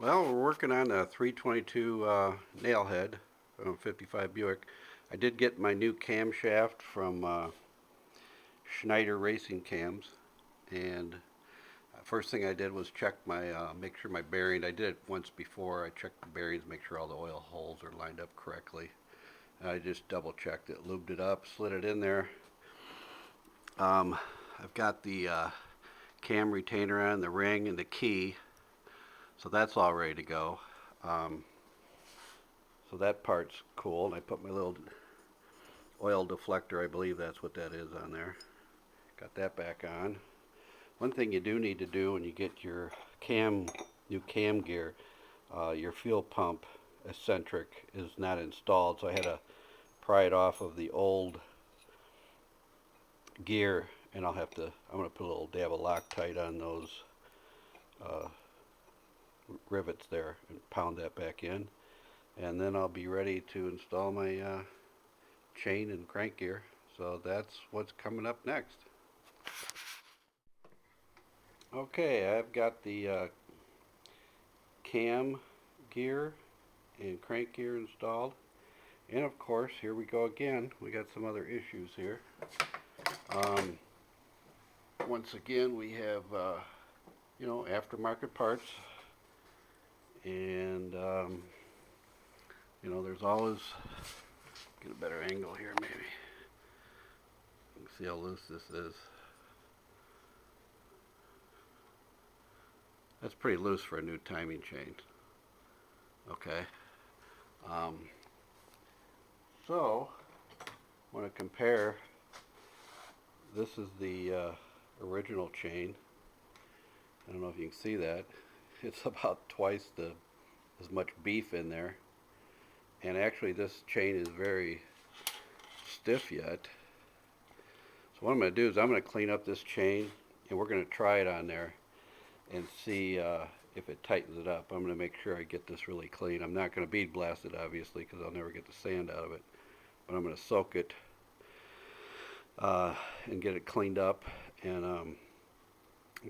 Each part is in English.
Well, we're working on a 322 nail head from 55 Buick. I did get my new camshaft from Schneider Racing Cams, and first thing I did was check make sure my bearing. I did it once before. I checked the bearings, make sure all the oil holes are lined up correctly. And I just double checked it, lubed it up, slid it in there. I've got the cam retainer on, the ring, and the key. So that's all ready to go. So that part's cool. And I put my little oil deflector, I believe that's what that is on there. Got that back on. One thing you do need to do when you get your new cam gear, your fuel pump eccentric is not installed. So I had to pry it off of the old gear, and I'm going to put a little dab of Loctite on those rivets there and pound that back in, and then I'll be ready to install my chain and crank gear. So that's what's coming up next. Okay, I've got the cam gear and crank gear installed, and of course here we go again. We got some other issues here. Once again we have aftermarket parts. And there's always, get a better angle here maybe. You can see how loose this is. That's pretty loose for a new timing chain. Okay. So I want to compare. This is the original chain. I don't know if you can see that. It's about twice as much beef in there, and actually this chain is very stiff yet. So what I'm going to do is I'm going to clean up this chain, and we're going to try it on there and see if it tightens it up. I'm going to make sure I get this really clean. I'm not going to bead blast it obviously because I'll never get the sand out of it, but I'm going to soak it and get it cleaned up and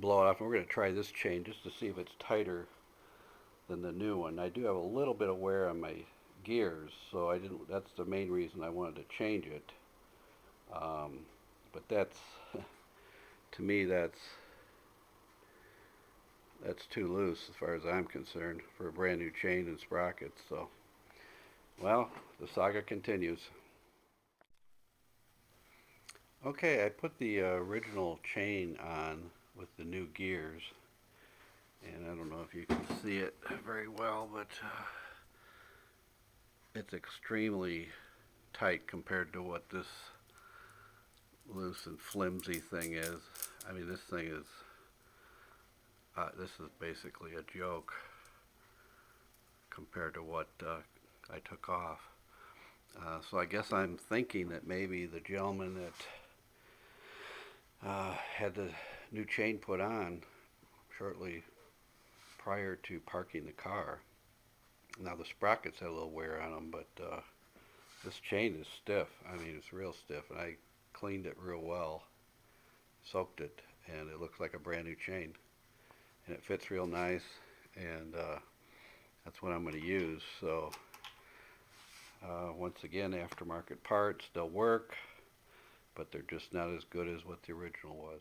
blow it off. And we're going to try this chain just to see if it's tighter than the new one. I do have a little bit of wear on my gears, so that's the main reason I wanted to change it. But that's to me that's too loose as far as I'm concerned for a brand new chain and sprockets. So well, the saga continues. Okay, I put the original chain on with the new gears, and I don't know if you can see it very well, but it's extremely tight compared to what this loose and flimsy thing is. I mean, this thing is this is basically a joke compared to what I took off. So I guess I'm thinking that maybe the gentleman that had the new chain put on shortly prior to parking the car. Now the sprockets had a little wear on them, but this chain is stiff. I mean, it's real stiff, and I cleaned it real well, soaked it, and it looks like a brand new chain, and it fits real nice, and that's what I'm going to use. So once again, aftermarket parts, they'll work, but they're just not as good as what the original was.